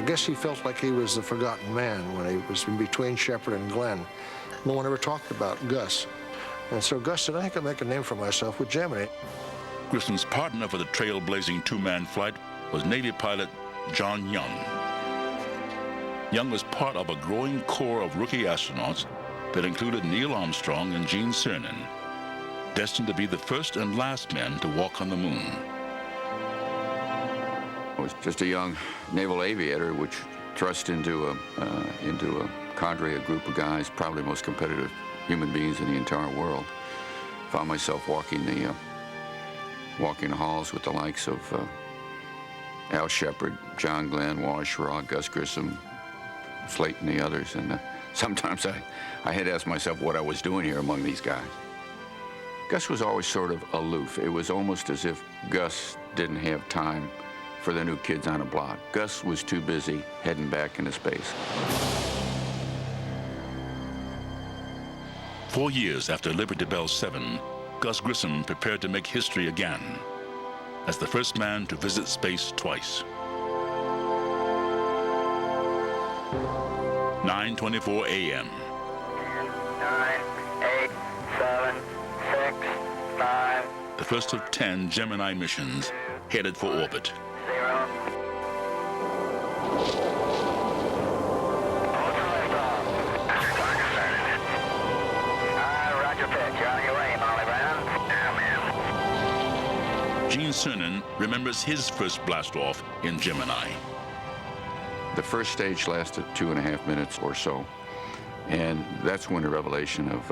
guess he felt like he was the forgotten man when he was in between Shepard and Glenn. No one ever talked about Gus. And so Gus said, I think I'll make a name for myself with Gemini. Grissom's partner for the trailblazing two-man flight was Navy pilot John Young. Young was part of a growing corps of rookie astronauts that included Neil Armstrong and Gene Cernan, destined to be the first and last men to walk on the moon. I was just a young naval aviator, which thrust into a cadre, a group of guys, probably the most competitive human beings in the entire world. Found myself walking the halls with the likes of Al Shepard, John Glenn, Wallace Schirra, Gus Grissom, Slate, and the others. And sometimes I had to ask myself what I was doing here among these guys. Gus was always sort of aloof. It was almost as if Gus didn't have time for the new kids on the block. Gus was too busy heading back into space. 4 years after Liberty Bell 7, Gus Grissom prepared to make history again as the first man to visit space twice. 9:24 a.m. 9, 8, 7, 6, 5. The first of 10 Gemini missions headed for orbit. 0. Roger pitch. You're on your way, Molly Brown. Gene Cernan remembers his first blast-off in Gemini. The first stage lasted 2.5 minutes or so, and that's when the revelation of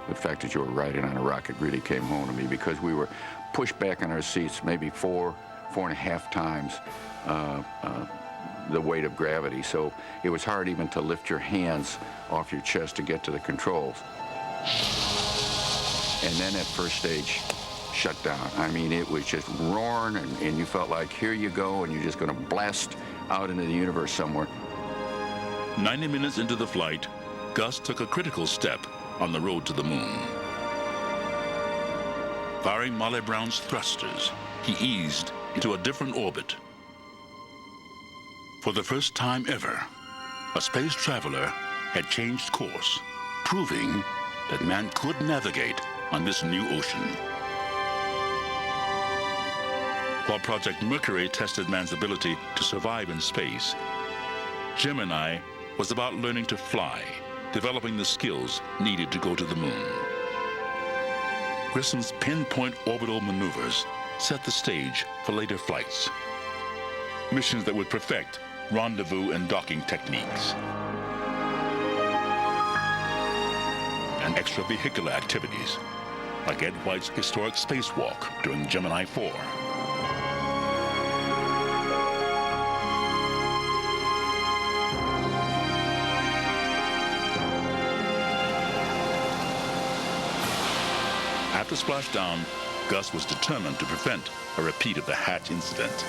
the fact that you were riding on a rocket really came home to me, because we were pushed back in our seats maybe 4.5 times the weight of gravity. So it was hard even to lift your hands off your chest to get to the controls. And then that first stage shut down. I mean, it was just roaring, and you felt like, here you go, and you're just going to blast out into the universe somewhere. 90 minutes into the flight, Gus took a critical step on the road to the moon. Firing Molly Brown's thrusters, he eased into a different orbit. For the first time ever, a space traveler had changed course, proving that man could navigate on this new ocean. While Project Mercury tested man's ability to survive in space, Gemini was about learning to fly, developing the skills needed to go to the moon. Grissom's pinpoint orbital maneuvers set the stage for later flights, missions that would perfect rendezvous and docking techniques, and extravehicular activities, like Ed White's historic spacewalk during Gemini 4. After splashdown, Gus was determined to prevent a repeat of the hatch incident.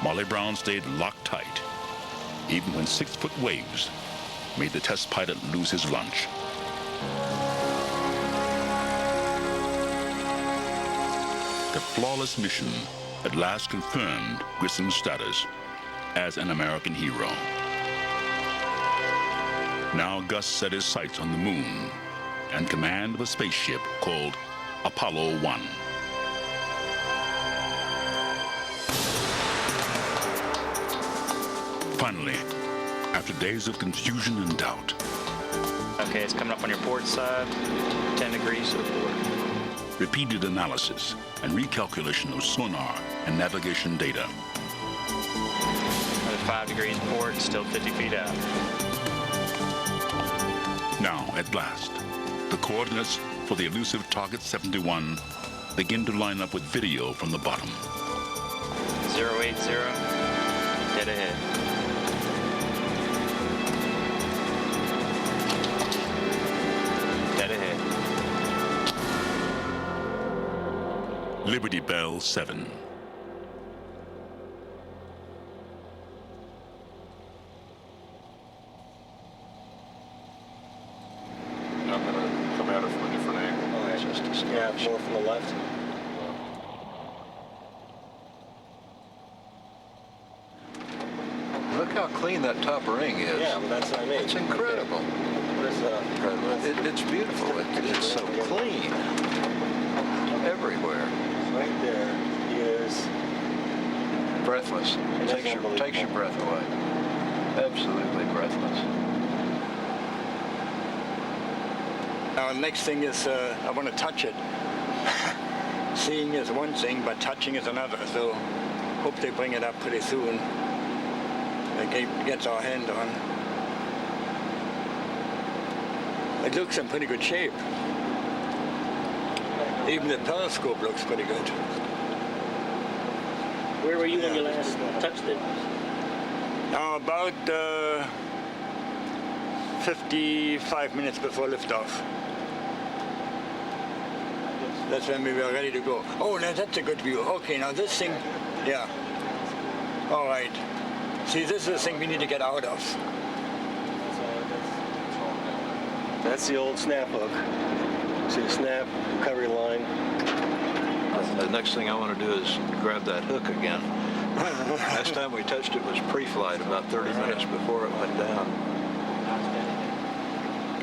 Molly Brown stayed locked tight, even when 6-foot waves made the test pilot lose his lunch. The flawless mission at last confirmed Grissom's status as an American hero. Now Gus set his sights on the moon and command of a spaceship called Apollo 1. Finally, after days of confusion and doubt. Okay, it's coming up on your port side, 10 degrees to the port. Repeated analysis and recalculation of sonar and navigation data. At 5 degrees port, still 50 feet out. Now, at last, the coordinates for the elusive Target 71 begin to line up with video from the bottom. 080, dead ahead. Dead ahead. Liberty Bell 7. Yeah, more from the left. how clean that top ring is. Yeah, well, that's what I mean. It's incredible. It's beautiful. It's so clean. Everywhere. Right there is breathless. Takes your breath away. Absolutely breathless. Now, the next thing is I want to touch it. Seeing is one thing, but touching is another. So, hope they bring it up pretty soon. It gets our hand on. It looks in pretty good shape. Even the telescope looks pretty good. Where were you when you last touched it? About 55 minutes before liftoff. That's when we were ready to go. Oh, now that's a good view. Okay, now this thing, yeah. All right. See, this is the thing we need to get out of. That's the old snap hook. See the snap, recovery line. The next thing I want to do is grab that hook again. Last time we touched it was pre-flight, about 30 minutes before it went down.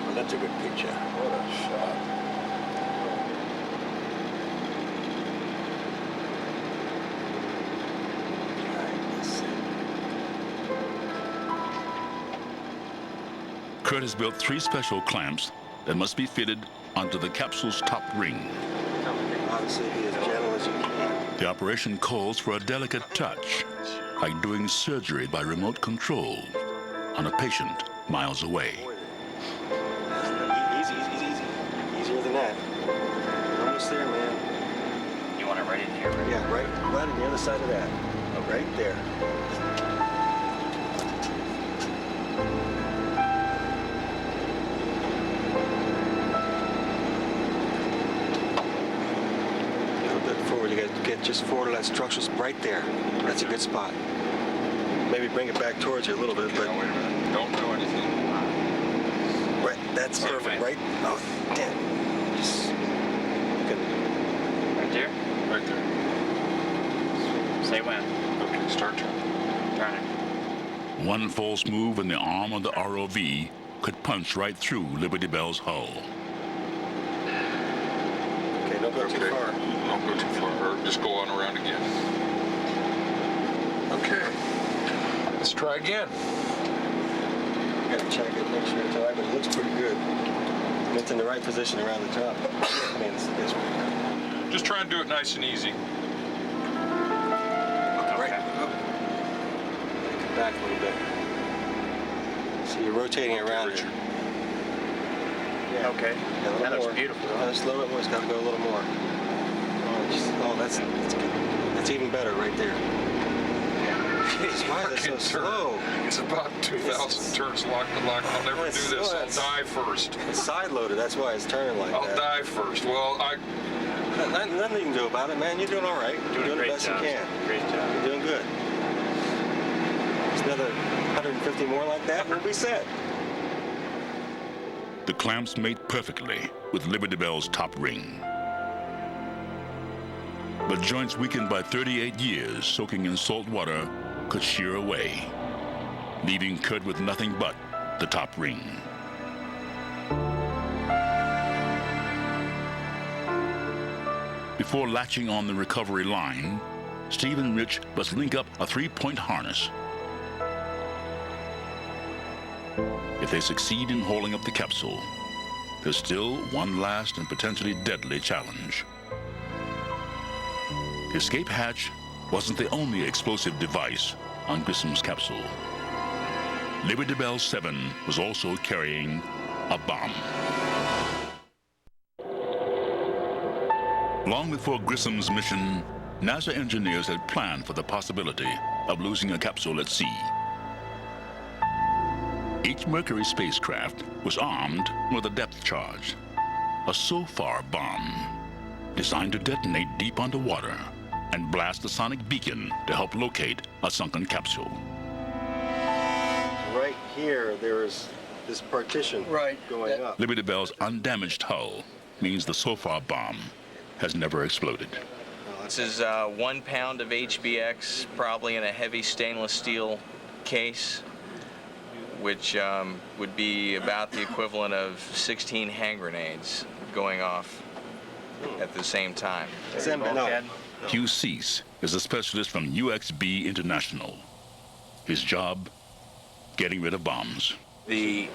Well, that's a good picture. What a shot. Kurt has built 3 special clamps that must be fitted onto the capsule's top ring. Obviously, be as gentle as you can. The operation calls for a delicate touch, like doing surgery by remote control on a patient miles away. Easy. Easier than that. Almost there, man. You want it right in here? Right? Yeah, right on the other side of that. Oh, right there. Get just forward of that structure right there. That's a good spot. Maybe bring it back towards you a little bit, but Wait a minute. Don't do anything. right. That's perfect. Right. Oh, damn. Just Right there? Right there. Say when. Okay, start turning. Turning. One false move and the arm of the ROV could punch right through Liberty Bell's hull. okay. Don't go too far. Don't go too far. Or just go on around again. Okay. Let's try again. Gotta check it, make sure it's all right, but it looks pretty good. And it's in the right position around the top. I mean, it's Just try and do it nice and easy. right. Take it back a little bit. So you're rotating around it. Yeah. Okay. Yeah, a little That looks more. beautiful. Just a little bit more. It's got to go a little more. Oh, that's good. That's even better right there. Jeez, why is it so slow? It's about 2,000 turns lock to lock. I'll never do this. I'll die first. It's side loaded. That's why it's turning like I'll that. die first. Well, Nothing you can do about it, man. You're doing all right. You're doing the best you can. Great job. You're doing good. There's another 150 more like that, and we'll be set. The clamps mate perfectly with Liberty Bell's top ring. But joints weakened by 38 years soaking in salt water could shear away, leaving Kurt with nothing but the top ring. Before latching on the recovery line, Steve and Rich must link up a 3-point harness. If they succeed in hauling up the capsule, there's still one last and potentially deadly challenge. The escape hatch wasn't the only explosive device on Grissom's capsule. Liberty Bell 7 was also carrying a bomb. Long before Grissom's mission, NASA engineers had planned for the possibility of losing a capsule at sea. Each Mercury spacecraft was armed with a depth charge, a SOFAR bomb, designed to detonate deep underwater and blast a sonic beacon to help locate a sunken capsule. Right here, there is this partition going up. Liberty Bell's undamaged hull means the SOFAR bomb has never exploded. This is 1 pound of HBX, probably in a heavy stainless steel case, which would be about the equivalent of 16 hand grenades going off at the same time. Hugh Cease is a specialist from UXB International. His job, getting rid of bombs. The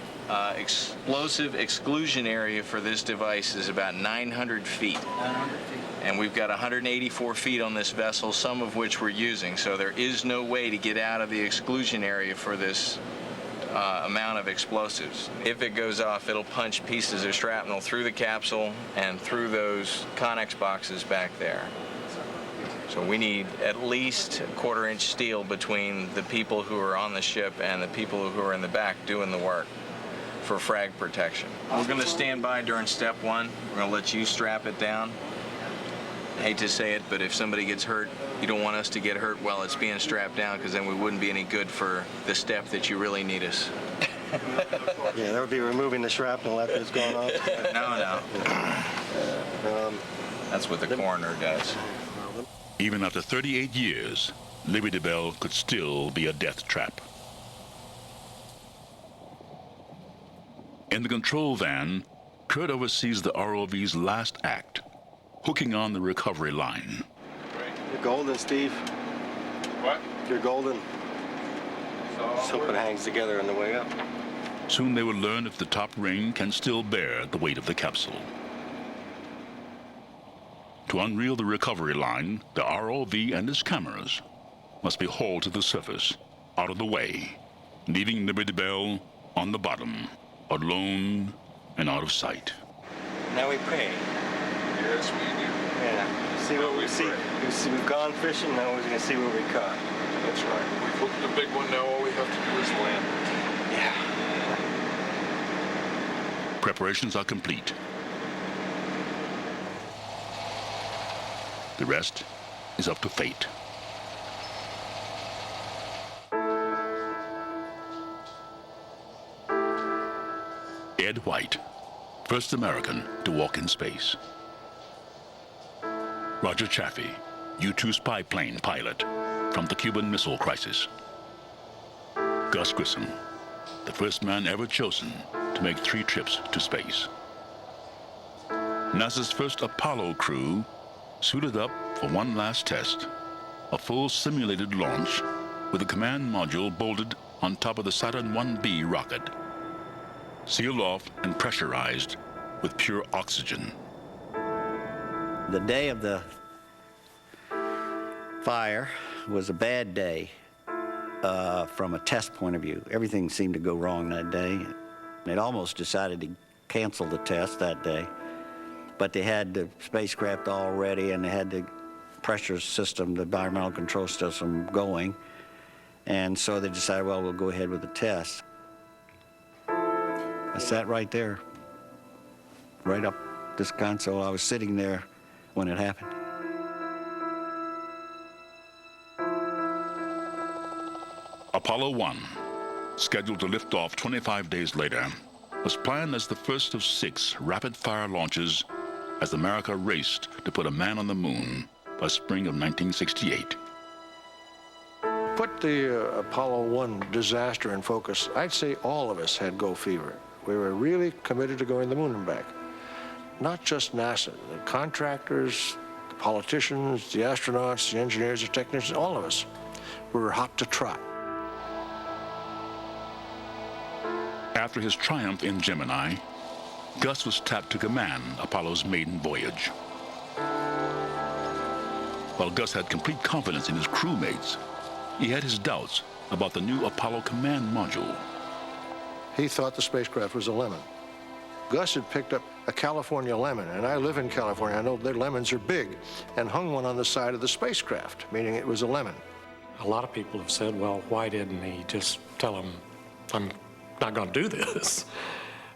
explosive exclusion area for this device is about 900 feet. 900 feet. And we've got 184 feet on this vessel, some of which we're using, so there is no way to get out of the exclusion area for this amount of explosives. If it goes off, it'll punch pieces of shrapnel through the capsule and through those Connex boxes back there. So we need at least a quarter-inch steel between the people who are on the ship and the people who are in the back doing the work for frag protection. We're going to stand by during step one. We're going to let you strap it down. I hate to say it, but if somebody gets hurt, you don't want us to get hurt while it's being strapped down, because then we wouldn't be any good for the step that you really need us. Yeah, that would be removing the shrapnel after it's gone off. No. That's what the coroner does. Even after 38 years, Liberty Bell could still be a death trap. In the control van, Kurt oversees the ROV's last act, hooking on the recovery line. You're golden, Steve. What? You're golden. Something hangs together on the way up. Soon they will learn if the top ring can still bear the weight of the capsule. To unreel the recovery line, the ROV and its cameras must be hauled to the surface, out of the way, leaving Liberty Bell on the bottom, alone and out of sight. Now we pray. Yes, we do. Yeah. See what we see. We've gone fishing, now we're going to see what we caught. That's right. We've hooked the big one, now all we have to do is land. Yeah. Preparations are complete. The rest is up to fate. Ed White, first American to walk in space. Roger Chaffee, U-2 spy plane pilot from the Cuban Missile Crisis. Gus Grissom, the first man ever chosen to make 3 trips to space. NASA's first Apollo crew suited up for one last test, a full simulated launch with the command module bolted on top of the Saturn 1B rocket, sealed off and pressurized with pure oxygen. The day of the fire was a bad day from a test point of view. Everything seemed to go wrong that day. They'd almost decided to cancel the test that day, but they had the spacecraft all ready and they had the pressure system, the environmental control system going, and so they decided, well, we'll go ahead with the test. I sat right there, right up this console. I was sitting there when it happened. Apollo 1, scheduled to lift off 25 days later, was planned as the first of 6 rapid-fire launches as America raced to put a man on the moon by spring of 1968. Put the Apollo 1 disaster in focus, I'd say all of us had go fever. We were really committed to going to the moon and back. Not just NASA, the contractors, the politicians, the astronauts, the engineers, the technicians, all of us. We were hot to trot. After his triumph in Gemini, Gus was tapped to command Apollo's maiden voyage. While Gus had complete confidence in his crewmates, he had his doubts about the new Apollo command module. He thought the spacecraft was a lemon. Gus had picked up a California lemon, and I live in California. I know their lemons are big, and hung one on the side of the spacecraft, meaning it was a lemon. A lot of people have said, well, why didn't he just tell him, I'm not going to do this?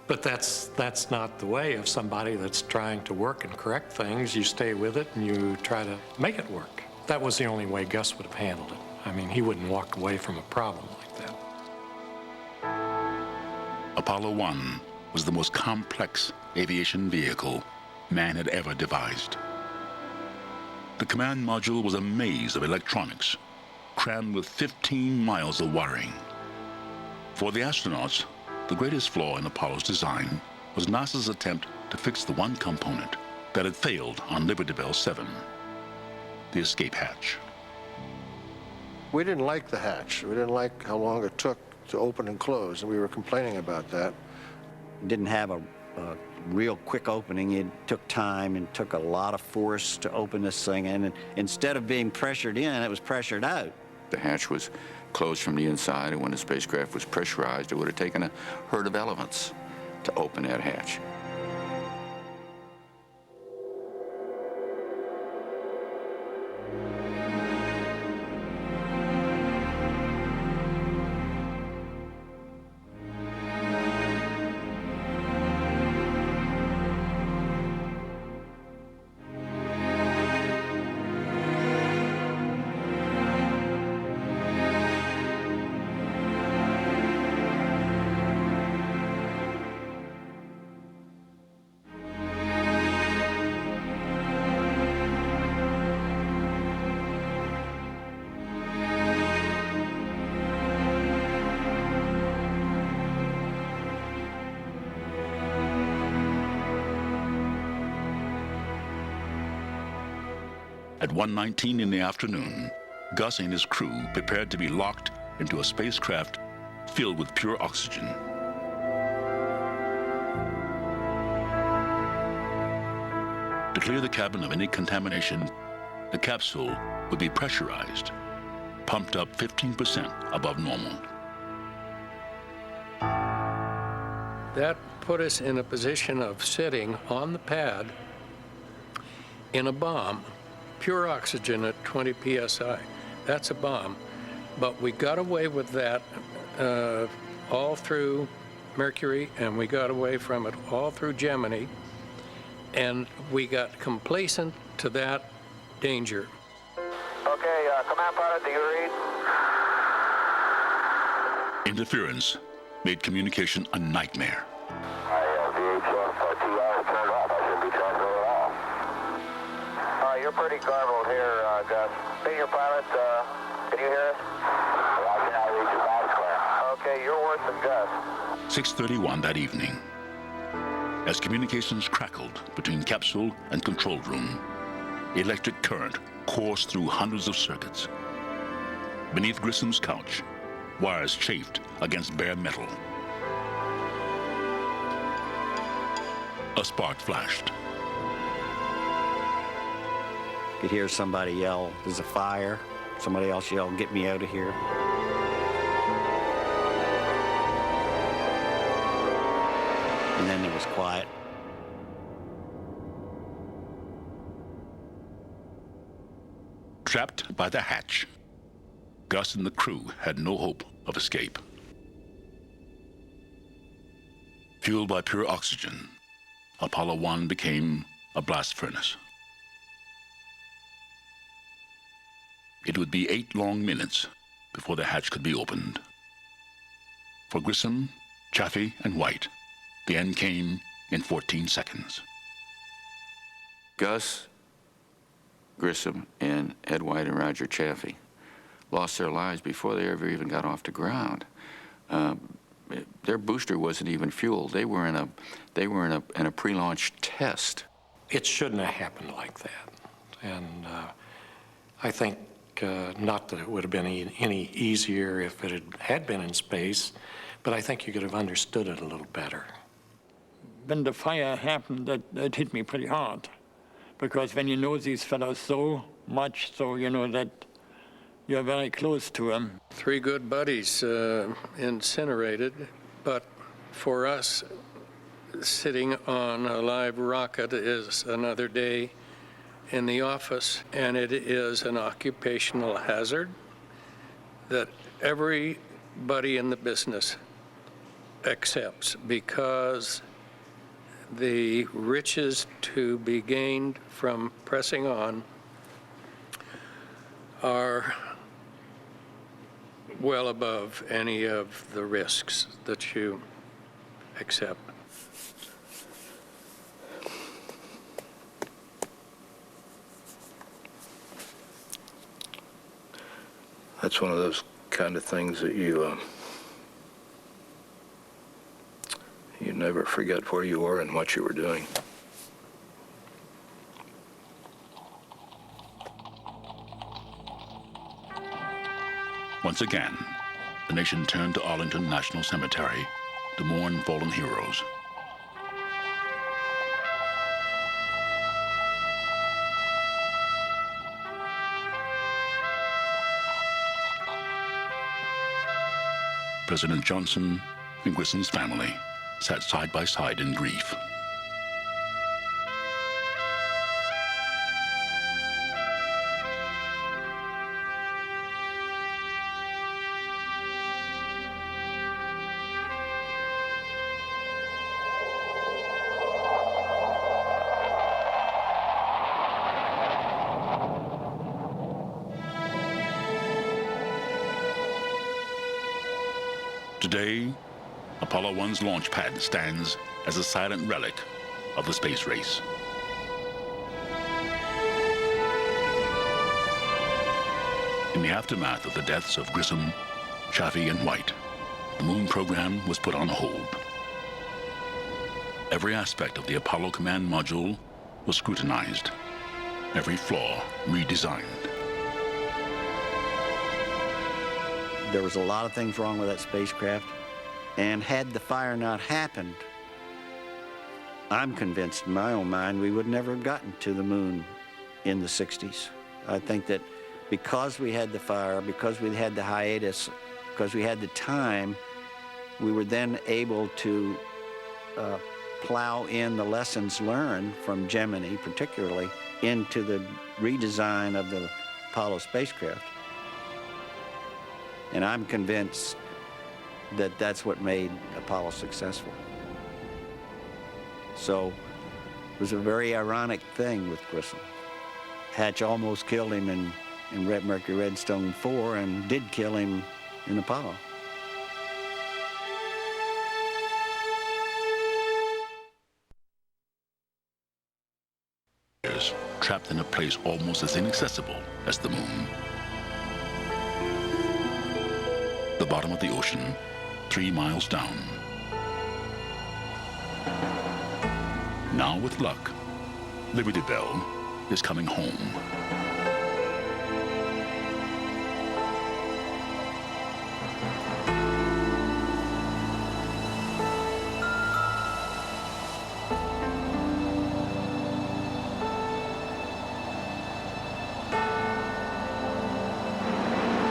But that's not the way of somebody that's trying to work and correct things. You stay with it and you try to make it work. That was the only way Gus would have handled it. I mean, he wouldn't walk away from a problem like that. Apollo 1 was the most complex aviation vehicle man had ever devised. The command module was a maze of electronics, crammed with 15 miles of wiring. For the astronauts, the greatest flaw in Apollo's design was NASA's attempt to fix the one component that had failed on Liberty Bell 7, the escape hatch. We didn't like the hatch. We didn't like how long it took to open and close, and we were complaining about that. It didn't have a real quick opening. It took time and took a lot of force to open this thing, and instead of being pressured in, it was pressured out. The hatch was closed from the inside, and when the spacecraft was pressurized, it would have taken a herd of elephants to open that hatch. At 1:19 in the afternoon, Gus and his crew prepared to be locked into a spacecraft filled with pure oxygen. To clear the cabin of any contamination, the capsule would be pressurized, pumped up 15% above normal. That put us in a position of sitting on the pad in a bomb, pure oxygen at 20 psi. That's a bomb. But we got away with that all through Mercury, and we got away from it all through Gemini, and we got complacent to that danger. Okay, command pilot, do you read? Interference made communication a nightmare. You're pretty garbled here, Gus. Senior pilot, can you hear us? I can read you loud and clear. Okay, you're worse than Gus. 6:31 that evening. As communications crackled between capsule and control room, electric current coursed through hundreds of circuits. Beneath Grissom's couch, wires chafed against bare metal. A spark flashed. You could hear somebody yell, "There's a fire." Somebody else yell, "Get me out of here." And then there was quiet. Trapped by the hatch, Gus and the crew had no hope of escape. Fueled by pure oxygen, Apollo 1 became a blast furnace. It would be 8 long minutes before the hatch could be opened. For Grissom, Chaffee, and White, the end came in 14 seconds. Gus Grissom and Ed White and Roger Chaffee lost their lives before they ever even got off the ground. Their booster wasn't even fueled. They were in a pre-launch test. It shouldn't have happened like that. And I think not that it would have been any easier if it had been in space, but I think you could have understood it a little better. When the fire happened, that hit me pretty hard. Because when you know these fellows so much, so you know that you're very close to them. 3 good buddies incinerated, but for us, sitting on a live rocket is another day in the office, and it is an occupational hazard that everybody in the business accepts, because the riches to be gained from pressing on are well above any of the risks that you accept. That's one of those kind of things that you never forget where you were and what you were doing. Once again, the nation turned to Arlington National Cemetery to mourn fallen heroes. President Johnson and Grissom's family sat side by side in grief. Today, Apollo 1's launch pad stands as a silent relic of the space race. In the aftermath of the deaths of Grissom, Chaffee, and White, the moon program was put on hold. Every aspect of the Apollo command module was scrutinized, every flaw redesigned. There was a lot of things wrong with that spacecraft, and had the fire not happened, I'm convinced in my own mind we would never have gotten to the moon in the 60s. I think that because we had the fire, because we had the hiatus, because we had the time, we were then able to plow in the lessons learned from Gemini, particularly, into the redesign of the Apollo spacecraft. And I'm convinced that that's what made Apollo successful. So it was a very ironic thing with Grissom. Hatch almost killed him in Red Mercury Redstone 4 and did kill him in Apollo. Trapped in a place almost as inaccessible as the moon. The bottom of the ocean, 3 miles down. Now, with luck, Liberty Bell is coming home.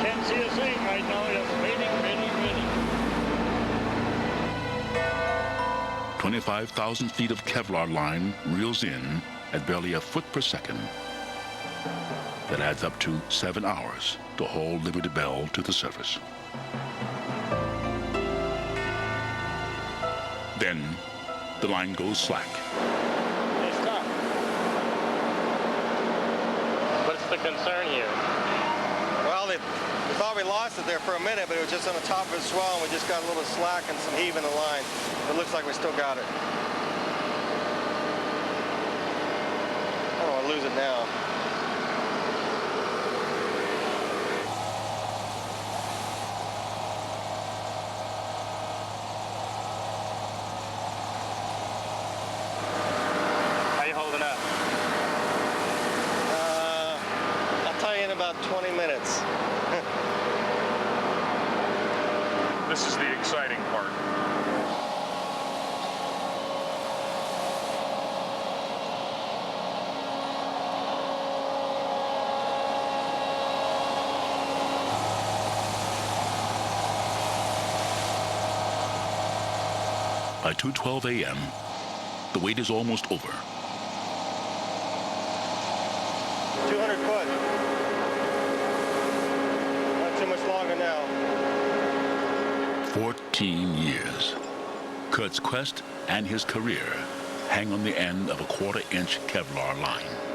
Can't see a thing right now. It's raining. 25,000 feet of Kevlar line reels in at barely a foot per second. That adds up to 7 hours to haul Liberty Bell to the surface. Then the line goes slack. They stop. What's the concern here? Well, we thought we lost it there for a minute, but it was just on the top of a swell, and we just got a little slack and some heave in the line. It looks like we still got it. I don't want to lose it now. How you holding up? I'll tell you in about 20 minutes. This is the exciting part. By 2:12 a.m., the wait is almost over. 200 foot. Not too much longer now. 14 years. Kurt's quest and his career hang on the end of a 1/4-inch Kevlar line.